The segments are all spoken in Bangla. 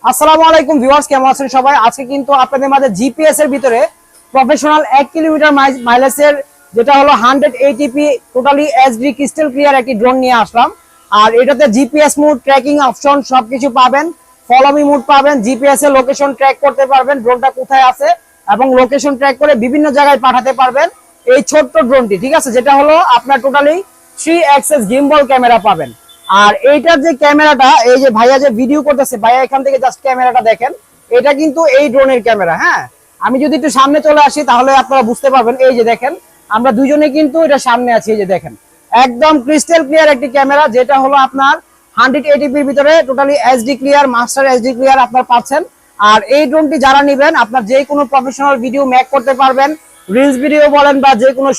আসসালামু আলাইকুম ভিউয়ার্স, কেমন আছেন সবাই? আজকে কিন্তু আপনাদের মাঝে জিপিএস এর ভিতরে প্রফেশনাল 1 কিলোমিটার মাইলেজের যেটা হলো 100 ATP totally HD crystal clear একটি ড্রোন নিয়ে আসলাম। আর এটাতে জিপিএস মোড, ট্র্যাকিং অপশন সবকিছু পাবেন, ফলো মি মোড পাবেন, জিপিএস এর লোকেশন ট্র্যাক করতে পারবেন ড্রোনটা কোথায় আছে এবং লোকেশন ট্র্যাক করে বিভিন্ন জায়গায় পাঠাতে পারবেন এই ছোট্ট ড্রোনটি। ঠিক আছে, যেটা হলো আপনার টোটালি 3 অ্যাক্সেস গিম্বল ক্যামেরা পাবেন। আর এইটার যে ক্যামেরাটা, এই যে ভাইয়া যে ভিডিও করতেছে, ভাইয়া এখান থেকে জাস্ট ক্যামেরাটা দেখেন, এটা কিন্তু এই ড্রোনের ক্যামেরা। হ্যাঁ, আমি যদি একটু সামনে চলে আসি তাহলে আপনারা বুঝতে পারবেন। এই যে দেখেন, আমরা দুজনে কিন্তু এটা সামনে আছি। এই যে দেখেন, একদম ক্রিস্টাল ক্লিয়ার একটি ক্যামেরা, যেটা হলো আপনার 100 এটিপির ভিতরে totally HD clear, master HD clear আপনার পাচ্ছেন। আর এই ড্রোনটি যারা নেবেন, আপনার যে কোনো প্রফেশনাল ভিডিও মেক করতে পারবেন, রিলস ভিডিও বলেন বা যে কোনো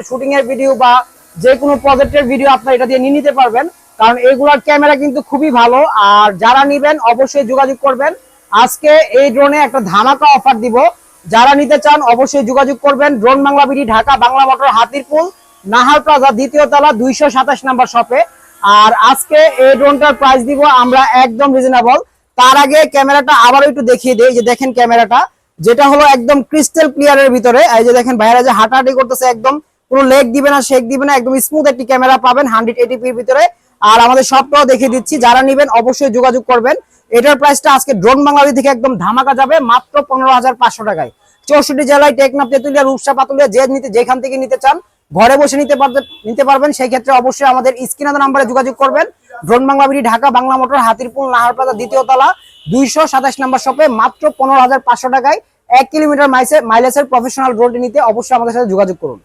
শুটিং এর ভিডিও বা যে কোনো প্রজেক্টের ভিডিও আপনার এটা দিয়ে নিয়ে নিতে পারবেন, কারণ এইগুলার ক্যামেরা কিন্তু খুবই ভালো। আর যারা নিবেন অবশ্যই যোগাযোগ করবেন। আজকে এই ড্রোনে একটা ধামাকা অফার দিব, যারা নিতে চান অবশ্যই যোগাযোগ করবেন। Drone Bangla BD, Dhaka Bangla motor, Hatirpool, Nahar plaza, দ্বিতীয় তলা, 227 নাম্বার শপে। আর আজকে এই ড্রোনটার প্রাইস দিব আমরা একদম রিজনেবল। তার আগে ক্যামেরাটা আবারও একটু দেখিয়ে দেই। যে দেখেন ক্যামেরাটা, যেটা হলো একদম ক্রিস্টাল ক্লিয়ারের ভিতরে। এই যে দেখেন ভাইরা যে হাঁটাহাঁটি করতেছে, একদম কোনো লেগ দিবে না, শেক দিবে না, একদম স্মুথ একটি ক্যামেরা পাবেন 100 এটিপির ভিতরে। আর আমাদের সবটাও দেখিয়ে দিচ্ছি, যারা নেবেন অবশ্যই যোগাযোগ করবেন। এটার প্রাইসটা আজকে ড্রোন বাংলাদেশ থেকে একদম ধামাকা যাবে মাত্র 15,500 টাকায়। 64 জেলায়, টেকনাফ, তেতুলিয়া, রূপসা, পাতুলিয়া, যেখান থেকে নিতে চান ঘরে বসে নিতে পারবেন। সেই ক্ষেত্রে অবশ্যই আমাদের স্ক্রিনে নাম্বারে যোগাযোগ করবেন। Drone Bangla BD, Dhaka Bangla motor, Hatirpool, Nahar plaza, দ্বিতীয় তলা, 227 নাম্বার শপে মাত্র 15,500 টাকায় 1 কিলোমিটার মাইলেজের প্রফেশনাল ড্রোনটি নিতে অবশ্যই আমাদের সাথে যোগাযোগ করুন।